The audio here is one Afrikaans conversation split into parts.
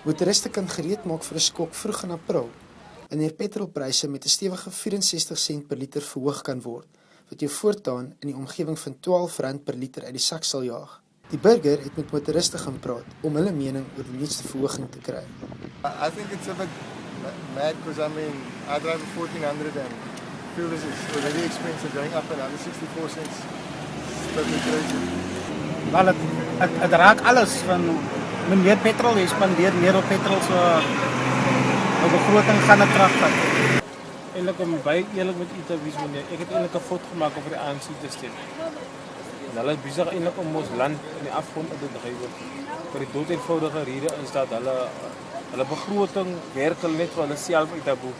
Motoriste kan gereed maak vir 'n skok vroeg in April, wanneer petrolpryse met 'n stewige 64 sent per liter verhoog kan word, wat jou voortaan in die omgewing van R12 per liter uit die sak sal jaag. Die burger het met motoriste gaan praat om hulle mening oor die nuutste verhoging te kry. I think it's a bit mad because I drive a 1400 and fuel is already expensive, going up another 64 cents. It's totally crazy. Wel, het raak alles van meer petrol is, spandeer meer op petrol, so op begroting gaan 'n krag vat. Eintlik om baie eerlik met u te wees, meneer, ek het eintlik 'n foto gemaak oor die ANC te stem. En hulle is besig eintlik om ons land in die afgrond te dryf. Vir die doodeenvoudige rede is dat hulle begroting werk hulle net vir hulle self uit te boek.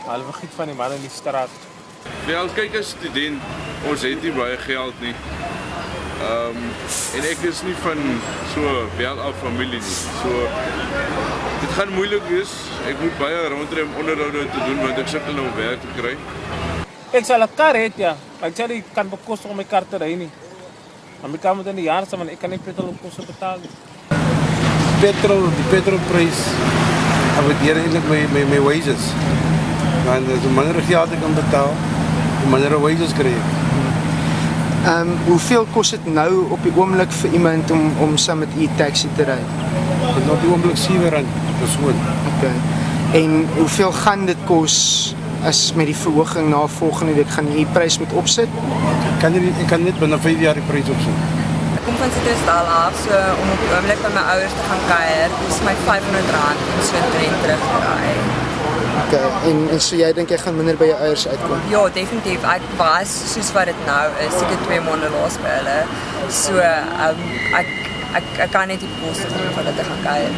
Hulle vergiet van die manne in die straat. Wel, kyk as student, ons het nie baie geld nie. En ek is nie van so wel-af familie nie. So dit gaan moeilik wees. Ek moet baie rondry om onderhoude te doen want ek sukkel om werk te kry. Ek sal 'n kar hê, ja, maar ek sal nie kan bekostig om my kar te ry nie. Maar my kar moet in die jaar staan, want ek kan nie petrolkoste betaal nie. Die petrolprys afweer eintlik my wages. Want as hoe minder geld ek kan betaal, hoe minder wages kry ek. Hoeveel kos dit nou op die oomblik vir iemand om saam met u taxi te ry? Dit op die oomblik R7 persoon. Okay. En hoeveel gaan dit kos as met die verhoging na volgende week gaan die prys moet opsit? Ek kan net binne 5 jaar die prys opsit. Ek kom van Citrusdal af, so om op die oomblik by my ouers te gaan kuier, dis my R500 om so intrent terug te ry. Okay, en so jy dink jy gaan minder by jou ouers uitkom? Ja, definitief. Ek was soos wat dit nou is, ek het 2 maande laas by hulle. So ek kan net die koste doen om hulle te gaan kuier.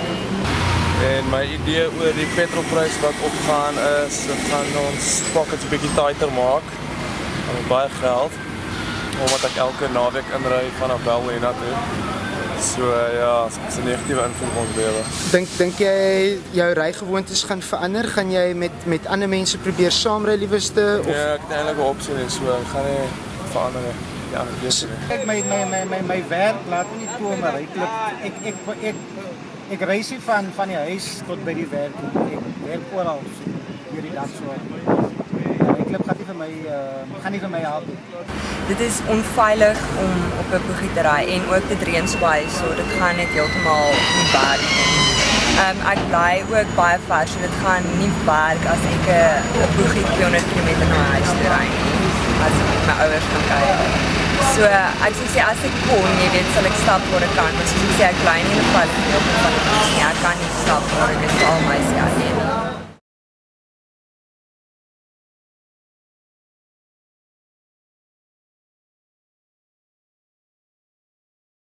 En my idee oor die petrolprys wat opgaan is, dit gaan ons pockets 'n bietjie tighter maak. Met baie geld, omdat ek elke naweek inry vanaf Bellwether toe. So ja, dit is 'n negatiewe invloed op ons lewe. Dink jy jou rygewoontes gaan verander? Gaan jy met ander mense probeer saamry liewerste of Ja, ek het eintlik 'n opsie nie, so ek gaan nie verander nie. Ja, Kyk, my werk laat my nie toe om 'n ryklub. Ek reis nie van die huis tot by die werk. Ek werk oral hierdie dag so. Ryklub gaan nie vir my help. Dit is onveilig om op 'n boegie te ry en ook dit reën so baie, so dit gaan net heeltemal nie werk nie. Ek bly ook baie ver, so dit gaan nie werk as ek 'n boegie 200 km na my huis toe ry nie, as ek met my ouers gaan kuier. So ek sê as ek kon, jy weet, sal ek stap waar ek kan, maar soos ek sê, ek bly nie in 'n veilige deel van die huis nie, ek kan nie stap waar ek